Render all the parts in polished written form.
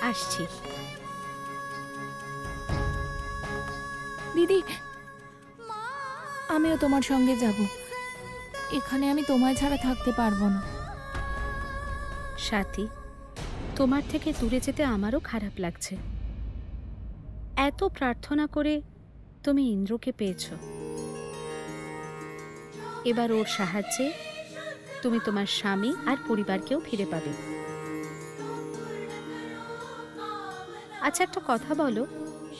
আসছি। দিদি, আমিও তোমার সঙ্গে যাব। এখানে আমি তোমায় ছাড়া থাকতে পারবো না। সাথী, তোমার থেকে দূরে যেতে আমারও খারাপ লাগছে। এত প্রার্থনা করে তুমি ইন্দ্রকে পেয়েছ, এবার ওর সাহায্যে তুমি তোমার স্বামী আর পরিবারকেও ফিরে পাবে। আচ্ছা, একটা কথা বলো,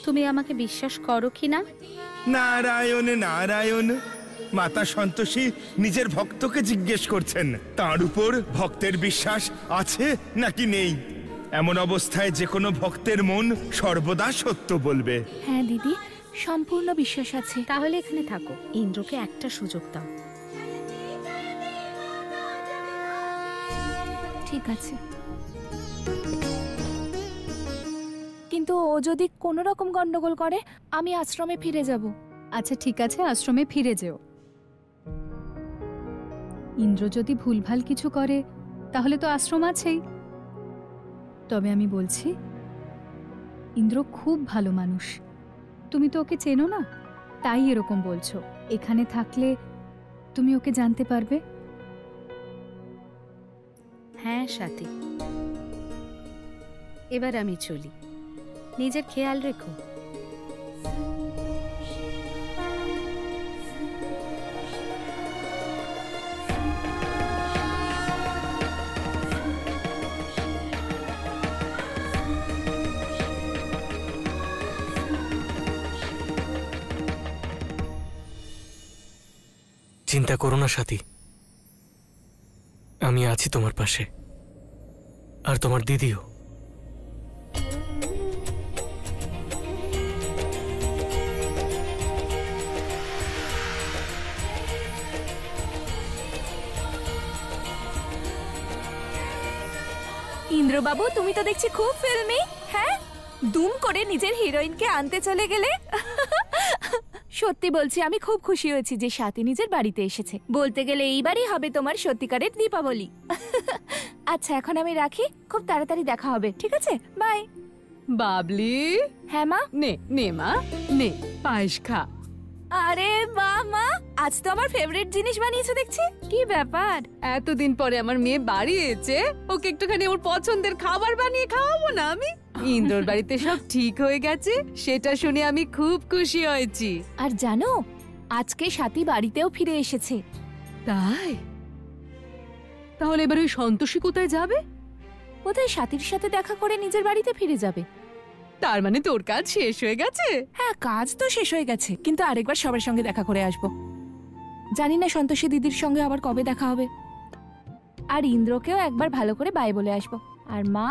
তুমি আমাকে বিশ্বাস করো কি না? নারায়ণ নারায়ণ। মাতা সন্তোষী নিজের ভক্তকে জিজ্ঞেস করছেন তার উপর ভক্তের বিশ্বাস আছে নাকি নেই। এমন অবস্থায় যে কোনো ভক্তের মন সর্বদা সত্য বলবে। হ্যাঁ দিদি, সম্পূর্ণ বিশ্বাস আছে। তাহলে এখানে থাকো, ইন্দ্রকে একটা সুযোগ দাও। ঠিক আছে, কিন্তু ও যদি কোনো রকম গন্ডগোল করে আমি আশ্রমে ফিরে যাব। আচ্ছা ঠিক আছে, আশ্রমে ফিরে যেও। ইন্দ্র যদি ভুলভাল কিছু করে তাহলে তো আশ্রম আছেই। তবে আমি বলছি, ইন্দ্র খুব ভালো মানুষ। তুমি তো ওকে চেনো না, তাই এরকম বলছো। এখানে থাকলে তুমি ওকে জানতে পারবে। হ্যাঁ সাথী, এবার আমি চলি। নিজের খেয়াল রেখো। চিন্তা করো না সাথী, আমি আছি তোমার পাশে, আর তোমার দিদিও। ইন্দ্রবাবু, তুমি তো দেখছি খুব ফিল্মি। হ্যাঁ, দুম করে নিজের হিরোইনকে আনতে চলে গেলে। সত্যি বলছি, আমি খুব খুশি হয়েছি যে স্বাতী নিজের বাড়িতে এসেছে। বলতে গেলে এইবারই হবে তোমার সত্যিকারের দীপাবলি। আচ্ছা, এখন আমি রাখি, খুব তাড়াতাড়ি দেখা হবে। ঠিক আছে, বাই। বাবলি। হ্যাঁ মা। নে নে মা, নে পায়েস খা। আরে বাহ মা, আজ তো আমার ফেভারিট জিনিস বানিয়েছো দেখছি। কি ব্যাপার? এতদিন পরে আমার মেয়ে বাড়ি এসেছে, ওকে একটুখানি ওর পছন্দের খাবার বানিয়ে খাওয়াবো না আমি? ইন্দ্রর বাড়িতে সব ঠিক হয়ে গেছে, সেটা শুনে আমি খুব খুশি হয়েছি। আর জানো, আজকে স্বাতী বাড়িতেও ফিরে এসেছে। তাই? তাহলে এবার ওই সন্তোষী কোথায় যাবে? বোধহয় স্বাতীর সাথে দেখা করে নিজের বাড়িতে ফিরে যাবে। তার মানে তোর কাজ শেষ হয়ে গেছে? হ্যাঁ, কাজ তো শেষ হয়ে গেছে, কিন্তু আরেকবার সবার সঙ্গে দেখা করে আসবো। জানি না সন্তোষী দিদির সঙ্গে আবার কবে দেখা হবে। আর ইন্দ্রকেও একবার ভালো করে বাই বলে আসবো। আর মা,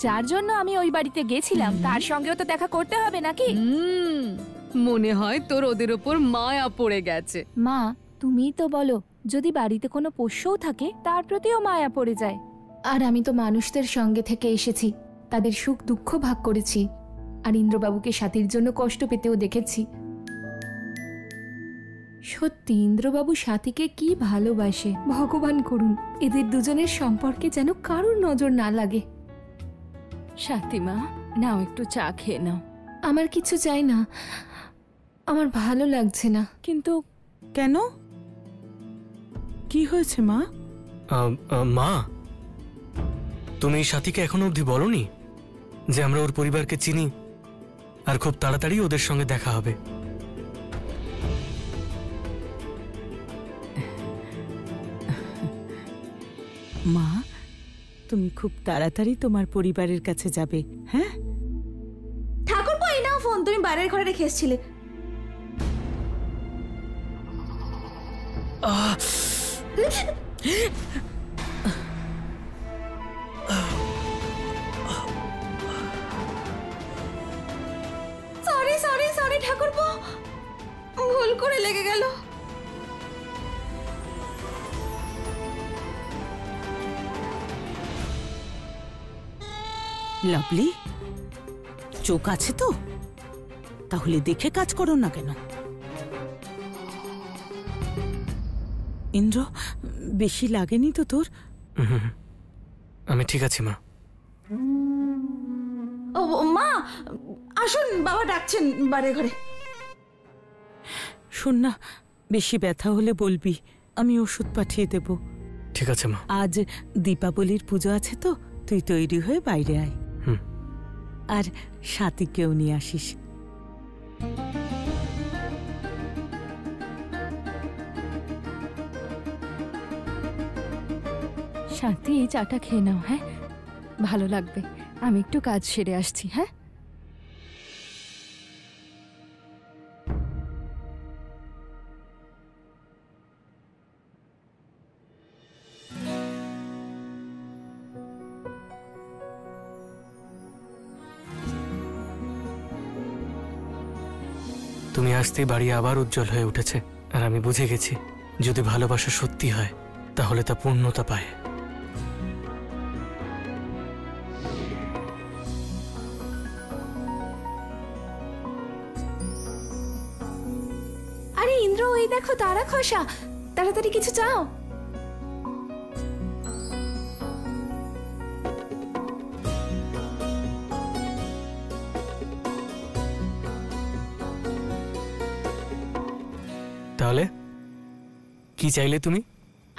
যার জন্য আমি ওই বাড়িতে গেছিলাম তার সঙ্গেও তো দেখা করতে হবে নাকি? মনে হয় তোর ওদের ওপর মায়া পড়ে গেছে। মা, তুমিই তো বলো, যদি বাড়িতে কোনো পোষ্যও থাকে তার প্রতিও মায়া পড়ে যায়। আর আমি তো মানুষদের সঙ্গে থেকে এসেছি, তাদের সুখ দুঃখ ভাগ করেছি, আর ইন্দ্রবাবুকে স্বাতীর জন্য কষ্ট পেতেও দেখেছি। সত্যি ইন্দ্রবাবু স্বাতীকে কি ভালোবাসে। ভগবান করুন এদের দুজনের সম্পর্কে যেন কারোর নজর না লাগে। স্বাতী মা, নাও একটু চা খেয়ে নাও। আমার কিছু চাই না, আমার ভালো লাগছে না। কিন্তু কেন, কি হয়েছে মা? মা, তুমি সাথীকে এখনো অবধি বলনি যে আমরা ওর পরিবারকে চিনি আর খুব তাড়াতাড়ি ওদের সঙ্গে দেখা হবে? মা, তুমি খুব তাড়াতাড়ি তোমার পরিবারের কাছে যাবে। হ্যাঁ ঠাকুরপো, এই নাও ফোন, তুমি বাইরের ঘরে রেখে এসেছিলে। সরি সরি সরি ঠাকুরপো, ভুল করে লেগে গেল। লাভলি, চোখ আছে তো? তাহলে দেখে কাজ করো না কেন? ইন্দ্র, বেশি লাগেনি তো তোর? হুম, আমি ঠিক আছি মা। ও মা, আসুন, বাবা ডাকছেন বারে ঘরে। শোন না, বেশি ব্যথা হলে বলবি, আমি ওষুধ পাঠিয়ে দেব। ঠিক আছে মা। আজ দীপাবলির পুজো আছে তো, তুই তৈরি হয়ে বাইরে আয়। হুম। আর সাথীকেও নিয়ে আসিস। শান্তি, এই চাটা খেয়ে নাও। হ্যাঁ, ভালো লাগবে। আমি একটু কাজ সেরে আসছি। হ্যাঁ, তুমি আসতেই বাড়ি আবার উজ্জ্বল হয়ে উঠেছে। আর আমি বুঝে গেছি, যদি ভালোবাসা সত্যি হয় তাহলে তা পূর্ণতা পায়। আরে ইন্দ্র, এই দেখো তারা খসা, তাড়াতাড়ি কিছু চাও। তাহলে কি চাইলে তুমি?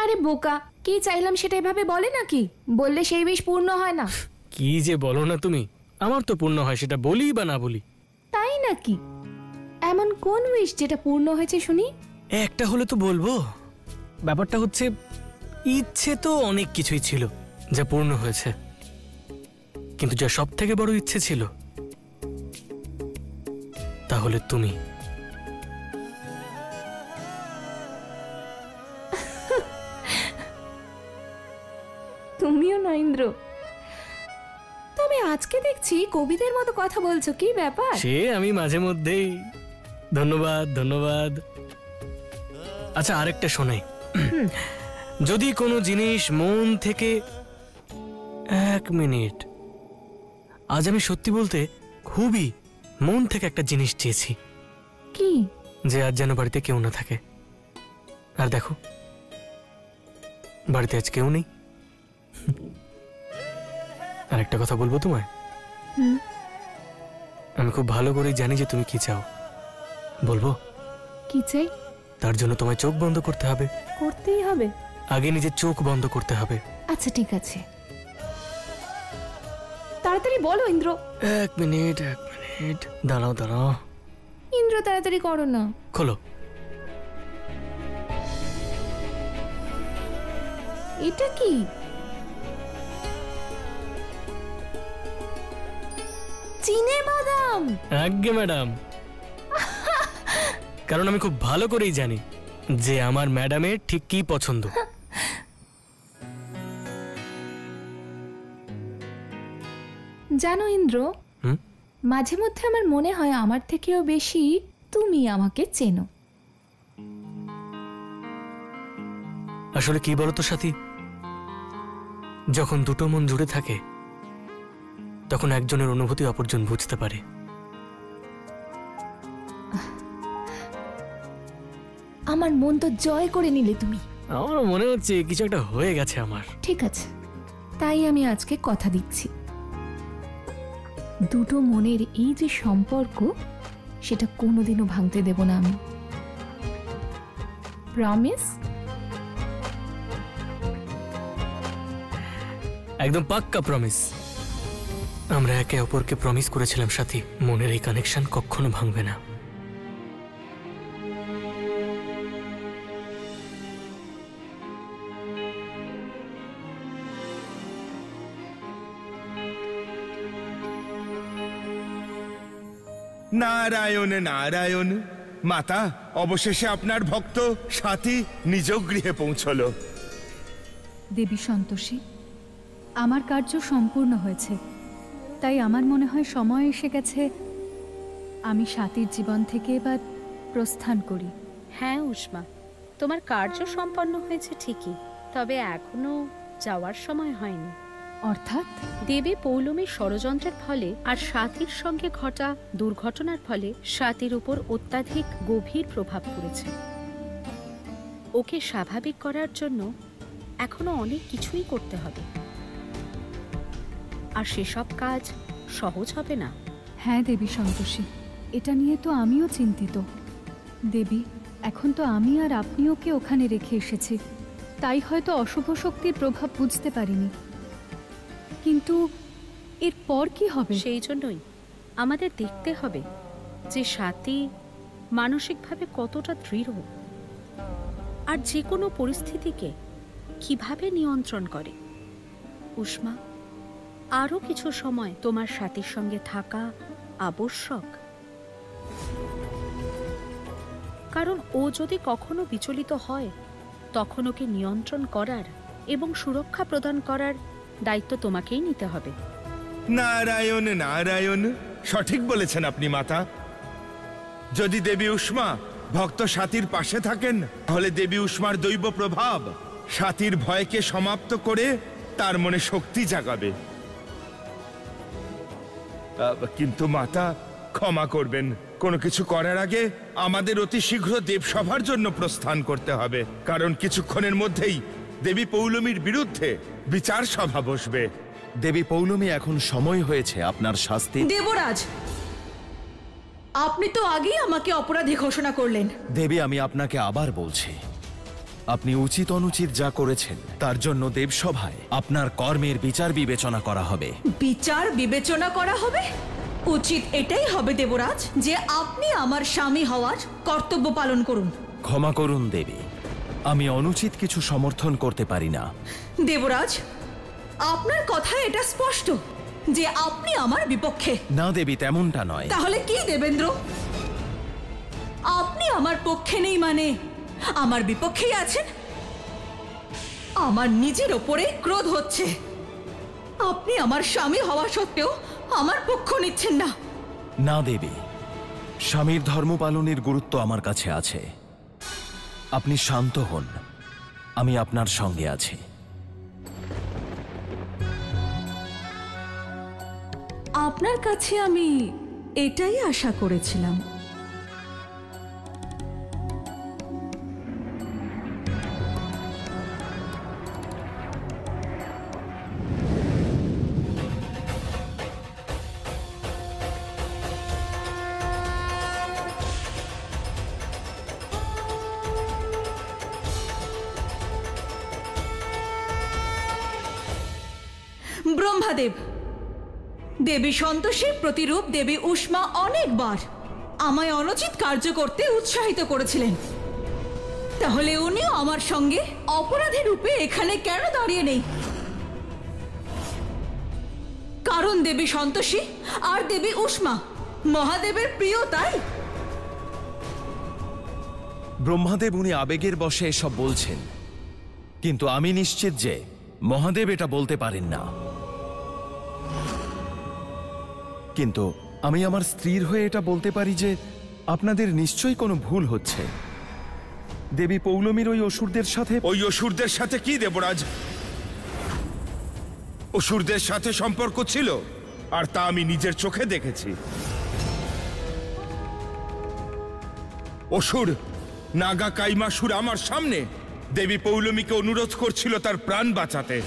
আরে বোকা, কি চাইলাম সেটা এভাবে বলে নাকি? বললে সেই বিষ পূর্ণ হয় না। কি যে বলো না তুমি, আমার তো পূর্ণ হয়, সেটা বলি বা না বলি। তাই নাকি? এমন কোন উইশ যেটা পূর্ণ হয়েছে শুনি? একটা হলে তো বলবো। ব্যাপারটা হচ্ছে, ইচ্ছে তো অনেক কিছুই ছিল যা পূর্ণ হয়েছে, কিন্তু যা সব থেকে বড় ইচ্ছে ছিল তাহলে তুমি। তুমিও না ইন্দ্র, তবে আজকে দেখছি কবিদের মতো কথা বলছো, কি ব্যাপার? সে আমি মাঝে মধ্যেই। ধন্যবাদ ধন্যবাদ। আচ্ছা, আরেকটা শোনাই। যদি কোনো জিনিস মন থেকে, 1 মিনিট, আজ আমি সত্যি বলতে খুবই মন থেকে একটা জিনিস চেয়েছি, কি? যে আজ যেন বাড়িতে কেউ না থাকে। আর দেখো, বাড়িতে আজ কেউ নেই। আর একটা কথা বলবো তোমায়। আমি খুব ভালো করেই জানি যে তুমি কি চাও। বলবো? কি চাই? তার জন্য তোমায় চোখ বন্ধ করতে হবে। করতেই হবে? আগে নিজের চোখ বন্ধ করতে হবে। আচ্ছা ঠিক আছে, তাড়াতাড়ি বলো ইন্দ্র। 1 মিনিট, 1 মিনিট, দাঁড়াও দাঁড়াও। ইন্দ্র তাড়াতাড়ি করো না। খোলো। এটা কি? চিনে বাদাম। আজ্ঞে ম্যাডাম। কারণ আমি খুব ভালো করেই জানি যে আমার ম্যাডামের ঠিক কি পছন্দ। জানো ইন্দ্র, হুম? মাঝে মধ্যে আমার মনে হয় আমার থেকেও বেশি তুমি আমাকে চেনো। আসলে কি বলতো সাথী, যখন দুটো মন জুড়ে থাকে তখন একজনের অনুভূতি অপরজন বুঝতে পারে। আমার মন তো জয় করে নিলে তুমি। আমার মনে হচ্ছে কিছু একটা হয়ে গেছে আমার। ঠিক আছে, তাই আমি আজকে কথা দিচ্ছি, দুটো মনের এই যে সম্পর্ক, সেটা কোনোদিনও ভাঙতে দেব না আমি। প্রমিস? একদম পাক্কা প্রমিস। আমরা একে অপরকে প্রমিস করেছিলাম সাথী, মনের এই কানেকশন কখনো ভাঙবে না। নারায়ণ নারায়ণ। মাতা, অবশেষে আপনার ভক্ত সাথী নিজ গৃহে পৌঁছলো। দেবী সন্তোষী, আমার কার্য সম্পূর্ণ হয়েছে, তাই আমার মনে হয় সময় এসে গেছে আমি সাথীর জীবন থেকে এবার প্রস্থান করি। হ্যাঁ উষ্মা, তোমার কার্য সম্পন্ন হয়েছে ঠিকই, তবে এখনো যাওয়ার সময় হয়নি। অর্থাৎ দেবী পৌলমীর ষড়যন্ত্রের ফলে আর সাথীর সঙ্গে ঘটা দুর্ঘটনার ফলে সাথীর উপর অত্যাধিক গভীর প্রভাব পড়েছে। ওকে স্বাভাবিক করার জন্য এখনো অনেক কিছুই করতে হবে, আর সেসব কাজ সহজ হবে না। হ্যাঁ দেবী সন্তোষী, এটা নিয়ে তো আমিও চিন্তিত। দেবী, এখন তো আমি আর আপনি ওকে ওখানে রেখে এসেছি, তাই হয়তো অশুভ শক্তির প্রভাব বুঝতে পারিনি, কিন্তু এরপর কি হবে? সেই জন্যই আমাদের দেখতে হবে যে স্বাতী মানসিকভাবে কতটা দৃঢ়, আর যে কোনো পরিস্থিতিকে কিভাবে নিয়ন্ত্রণ করে। উষ্মা, আরও কিছু সময় তোমার স্বাতীর সঙ্গে থাকা আবশ্যক, কারণ ও যদি কখনো বিচলিত হয় তখন ওকে নিয়ন্ত্রণ করার এবং সুরক্ষা প্রদান করার দায়িত্ব তোমাকেই নিতে হবে। নারায়ণ নারায়ণ, সঠিক বলেছেন আপনি মাতা। যদি দেবী উষ্মা ভক্ত স্বাতীর পাশে থাকেন, তাহলে দেবী উষ্মার দৈব প্রভাব স্বাতীর ভয়কে সমাপ্ত করে তার মনে শক্তি জাগাবে। কিন্তু মাতা, ক্ষমা করবেন, কোনো কিছু করার আগে আমাদের অতি শীঘ্র দেবসভার জন্য প্রস্থান করতে হবে, কারণ কিছুক্ষণের মধ্যেই দেবী পৌলমীর বিরুদ্ধে বিচার সভা বসবে। দেবী পৌলমী, এখন সময় হয়েছে আপনার শাস্তি। দেবরাজ, আপনি তো আগেই আমাকে অপরাধী ঘোষণা করলেন। দেবী, আমি আপনাকে আবার বলছি, আপনি উচিত অনুচিত যা করেছেন তার জন্য দেবসভায় আপনার কর্মের বিচার বিবেচনা করা হবে। বিচার বিবেচনা করা হবে? উচিত এটাই হবে দেবরাজ যে আপনি আমার স্বামী হওয়ার কর্তব্য পালন করুন। ক্ষমা করুন দেবী, আমি অনুচিত কিছু সমর্থন করতে পারি না। দেবরাজ, আপনার কথা এটা স্পষ্ট যে আপনি আমার বিপক্ষে। না দেবী, তেমনটা নয়। তাহলে কি দেবেন্দ্র, আপনি আমার পক্ষে নেই মানে আমার বিপক্ষেই আছেন? আমার নিজের ওপরে ক্রোধ হচ্ছে। আপনি আমার স্বামী হওয়া সত্ত্বেও আমার পক্ষ নিচ্ছেন না। না দেবী, স্বামীর ধর্ম পালনের গুরুত্ব আমার কাছে আছে। আপনি শান্ত হন, আমি আপনার সঙ্গে আছি। আপনার কাছে আমি এটাই আশা করেছিলাম। ব্রহ্মাদেব, দেবী সন্তোষীর প্রতিরূপ দেবী উষ্মা অনেকবার আমায় অনুচিত কার্য করতে উৎসাহিত করেছিলেন, তাহলে উনিও আমার সঙ্গে অপরাধী রূপে এখানে কেন দাঁড়িয়ে নেই? কারণ দেবী সন্তোষী আর দেবী উষ্মা মহাদেবের প্রিয়, তাই? ব্রহ্মাদেব, উনি আবেগের বশে এসব বলছেন, কিন্তু আমি নিশ্চিত যে মহাদেব এটা বলতে পারেন না। কিন্তু আমি আমার স্ত্রীর হয়ে এটা বলতে পারি যে আপনাদের নিশ্চয়ই কোনো ভুল হচ্ছে। দেবী পৌলমীর ওই অসুরদের সাথে। ওই অসুরদের সাথে কি দেবরাজ? অসুরদের সাথে সম্পর্ক ছিল, আর তা আমি নিজের চোখে দেখেছি। অসুর নাগা কাইমাসুর আমার সামনে দেবী পৌলমীকে অনুরোধ করছিল তার প্রাণ বাঁচাতে,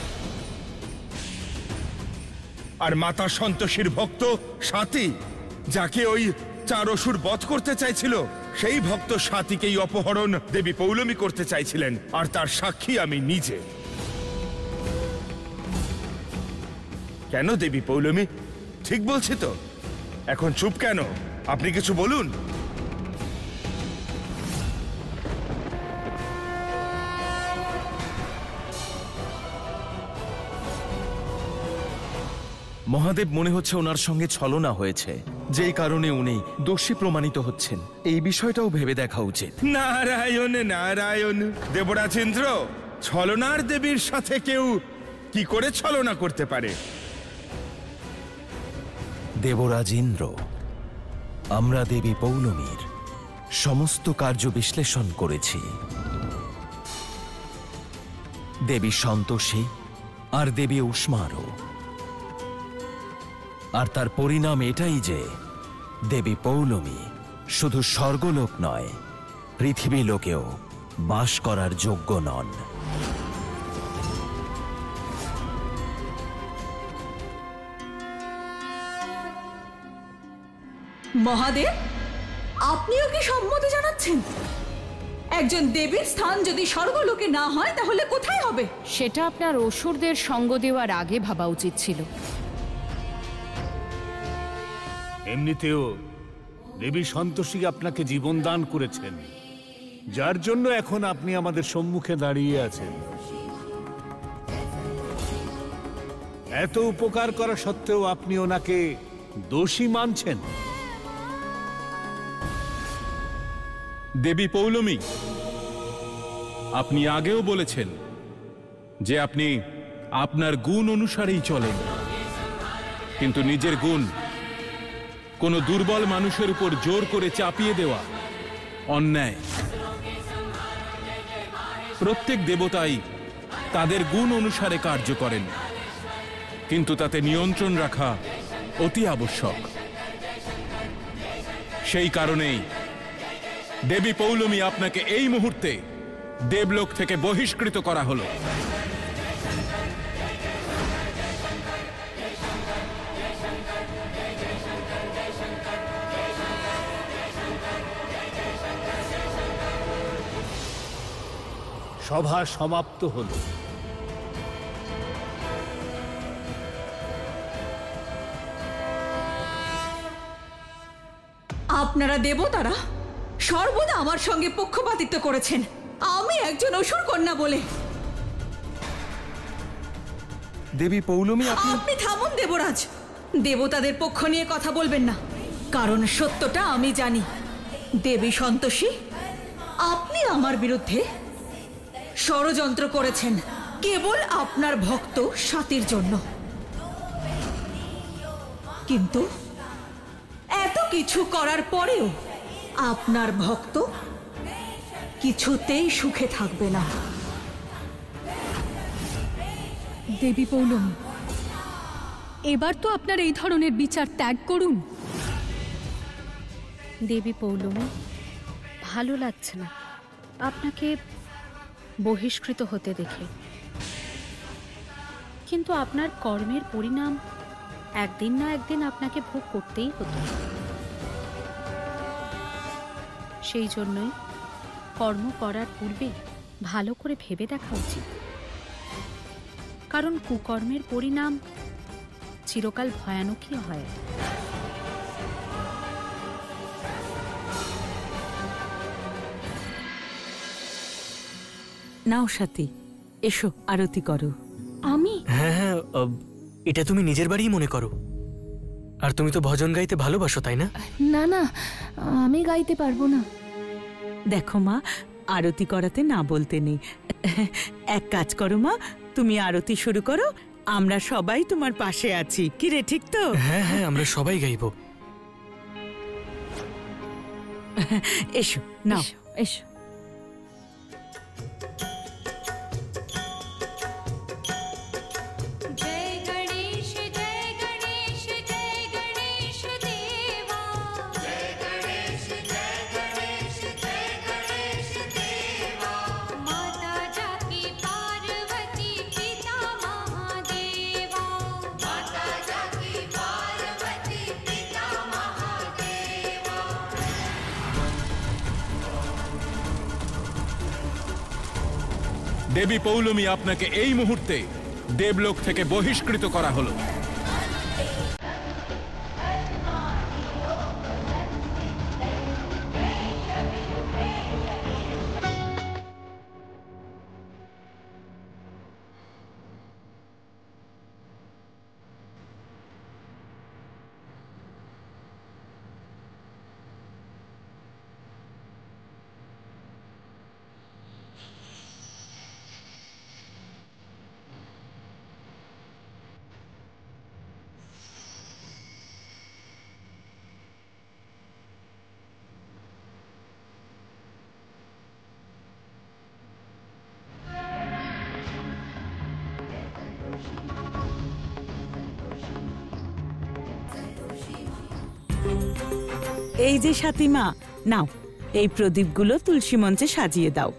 আর মাতা সন্তোষীর ভক্ত স্বাতী, যাকে ওই চার অসুর বধ করতে চাইছিল, সেই ভক্ত স্বাতীকেই অপহরণ দেবী পৌলমী করতে চাইছিলেন, আর তার সাক্ষী আমি নিজে। কেন দেবী পৌলমী, ঠিক বলছি তো? এখন চুপ কেন? আপনি কিছু বলুন। মহাদেব, মনে হচ্ছে ওনার সঙ্গে ছলনা হয়েছে, যেই কারণে উনি দোষী প্রমাণিত হচ্ছেন। এই বিষয়টাও ভেবে দেখা উচিত। নারায়ণ নারায়ণ, দেবরাজেন্দ্র, ছলনার দেবীর সাথে কেউ কি করে ছলনা করতে পারে? দেবরাজ ইন্দ্র, আমরা দেবী পৌলমীর সমস্ত কার্য বিশ্লেষণ করেছি। দেবী সন্তোষী আর দেবী উষ্মারও। আর তার পরিণাম এটাই যে দেবী পৌলমী শুধু স্বর্গলোক নয়, পৃথিবী লোকেও বাস করার যোগ্য নন। মহাদেব, আপনিও কি সম্মতি জানাচ্ছেন? একজন দেবীর স্থান যদি স্বর্গলোকে না হয় তাহলে কোথায় হবে? সেটা আপনার অসুরদের সঙ্গ দেওয়ার আগে ভাবা উচিত ছিল। এমনিতেও দেবী সন্তোষী আপনাকে জীবন দান করেছেন, যার জন্য এখন আপনি আমাদের সম্মুখে দাঁড়িয়ে আছেন। এত উপকার করা সত্ত্বেও আপনি ওনাকে দোষী মানছেন? দেবী পৌলমী, আপনি আগেও বলেছেন যে আপনি আপনার গুণ অনুসারেই চলেন, কিন্তু নিজের গুণ কোনো দুর্বল মানুষের উপর জোর করে চাপিয়ে দেওয়া অন্যায়। প্রত্যেক দেবতাই তাদের গুণ অনুসারে কার্য করেন, কিন্তু তাতে নিয়ন্ত্রণ রাখা অতি আবশ্যক। সেই কারণেই দেবী পৌলমী, আপনাকে এই মুহূর্তে দেবলোক থেকে বহিষ্কৃত করা হলো। সভা সমাপ্ত হলো। আপনারা দেবতারা সর্বদা আমার সঙ্গে পক্ষপাতিত্ব করেছেন, আমি একজন অসুর কন্যা বলে। দেবী পৌলমী, আপনি থামুন দেবরাজ, দেবতাদের পক্ষ নিয়ে কথা বলবেন না, কারণ সত্যটা আমি জানি। দেবী সন্তোষী, আপনি আমার বিরুদ্ধে ষড়যন্ত্র করেছেন কেবল আপনার ভক্ত স্বাতীর জন্য। কিন্তু এত কিছু করার পরেও আপনার ভক্ত কিছুতেই সুখে থাকবে না। দেবী পৌলমী, এবার তো আপনার এই ধরনের বিচার ত্যাগ করুন। দেবী পৌলমী, ভালো লাগছে না আপনাকে বহিষ্কৃত হতে দেখে, কিন্তু আপনার কর্মের পরিণাম একদিন না একদিন আপনাকে ভোগ করতেই হতো। সেই জন্যই কর্ম করার পূর্বে ভালো করে ভেবে দেখা উচিত, কারণ কুকর্মের পরিণাম চিরকাল ভয়ানকই হয়। নাও সাথী, এসো আরতি করো। আমি? হ্যাঁ হ্যাঁ, এটা তুমি নিজের বাড়িই মনে করো। আর তুমি তো ভজন গাইতে ভালোবাসো, তাই না? না না, আমি গাইতে পারবো না। দেখো মা, আরতি করাতে না বলতে নেই। এক কাজ করো মা, তুমি আরতি শুরু করো, আমরা সবাই তোমার পাশে আছি। কি রে, ঠিক তো? হ্যাঁ হ্যাঁ, আমরা সবাই গাইবো। এসো, নাও এসো। দেবী পৌলমী, আপনাকে এই মুহূর্তে দেবলোক থেকে বহিষ্কৃত করা হলো। এই যে সাথীমা, নাও এই প্রদীপগুলো তুলসী মঞ্চে সাজিয়ে দাও।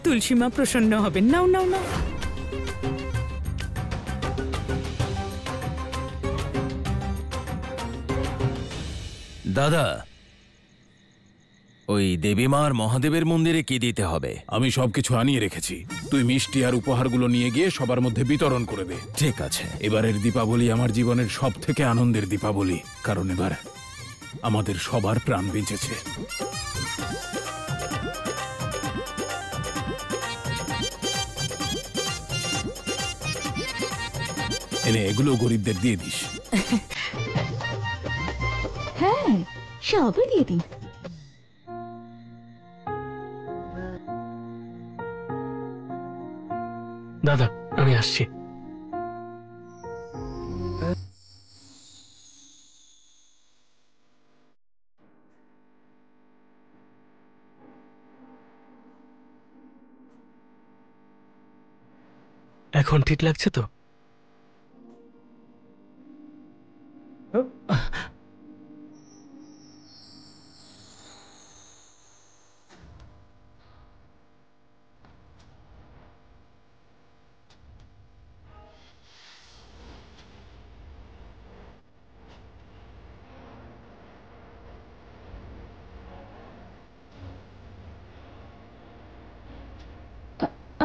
তুলসী মা প্রসন্ন হবেন। নাও নাও নাও। দাদা, ওই দেবীমা আর মহাদেবের মন্দিরে কি দিতে হবে? আমি সবকিছু আনিয়ে রেখেছি, তুই মিষ্টি আর উপহারগুলো নিয়ে গিয়ে সবার মধ্যে বিতরণ করে দে। ঠিক আছে। এবারের দীপাবলি আমার জীবনের সব থেকে আনন্দের দীপাবলি, কারণ এবার আমাদের সবার প্রাণ বেঁচেছে। এনে এগুলো গরিবদের দিয়ে দিস। হ্যাঁ, সবই দিয়ে দিন। দাদা, আমি আসছি। এখন ঠিক লাগছে তো?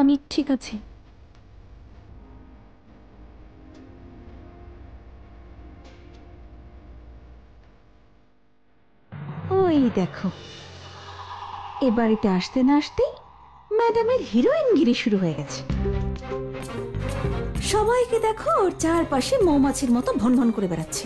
আমি ঠিক আছি। ওই দেখো, এ বাড়িতে আসতে না আসতেই ম্যাডামের হিরোইনগিরি শুরু হয়ে গেছে। সবাইকে দেখো ওর চারপাশে মৌমাছির মতো ভন ভন করে বেড়াচ্ছে।